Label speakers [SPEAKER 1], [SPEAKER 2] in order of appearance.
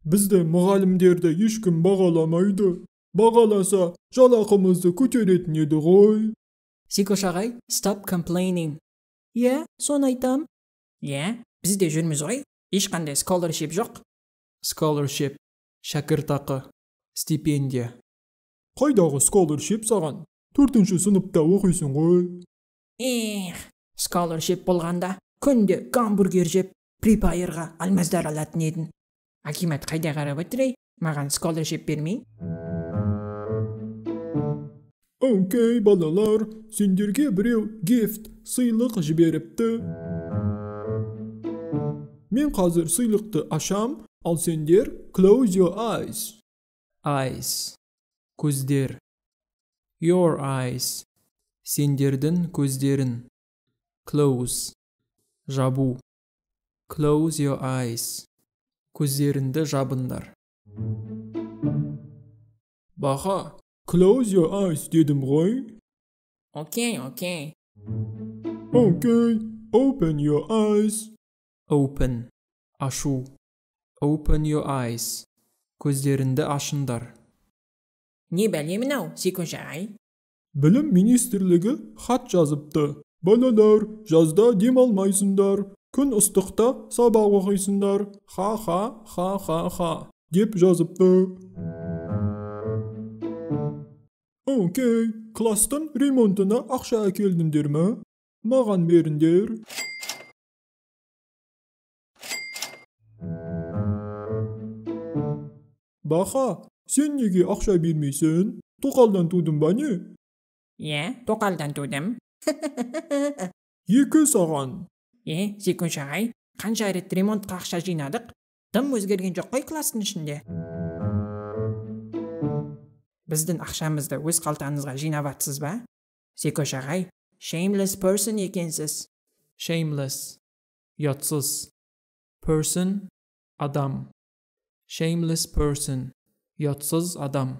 [SPEAKER 1] Bizde muğalimderde hiç kim bağalamaydı. Bağalasa жалақымызды көтеретін еді ғой.
[SPEAKER 2] Сикош ағай, stop complaining. Иә, соны айтам. Иә, біз де жүрміз ғой. Ешқандай scholarship жоқ.
[SPEAKER 1] Scholarship, шәкіртақы, стипендия. Қайдағы scholarship саған? 4-ші сыныпта оқисың ғой.
[SPEAKER 2] Scholarship болғанда күнде гамбургер жеп, припайырға алмаздар алатын едім. Акимат қайда қарап отыр, маған scholarship бермей?
[SPEAKER 1] Окей, балалар, сендерге біреу gift, сыйлық жіберіпті. Мен қазір сыйлықты ашам, ал сендер close your eyes. Eyes, көздер. Your eyes, сендердің көздерін. Close, жабу. Close your eyes, көздеріңді жабыңдар. Баха, close your eyes дедім ғой.
[SPEAKER 2] Окей.
[SPEAKER 1] Окей, open your eyes. Open, ашу. Open your eyes, көздеріңді ашыңдар.
[SPEAKER 2] Не бәле мынау, Сикош ағай?
[SPEAKER 1] Білім министрлігі хат жазыпты. Балалар, жазда демалмайсыңдар. Күн ыстықта сабақ оқисыңдар. Ха деп жазыпты. Окей, кластың ремонтына ақша әкелдіңдер ме? Маған беріңдер. Баха, сен неге ақша бермейсің? Тоқалдан тудың ба не?
[SPEAKER 2] Иә, тоқалдан тудым.
[SPEAKER 1] 2 саған.
[SPEAKER 2] Сикош ағай, қанша рет ремонтқа ақша жинадық? Тым өзгерген жоқ қой кластың ішінде. Біздің ақшамызды өз қалтаңызға жинаватсыз ба? Сикош ағай, shameless person екенсіз.
[SPEAKER 1] Shameless, ұятсыз. Person, адам. Shameless person, ұятсыз адам.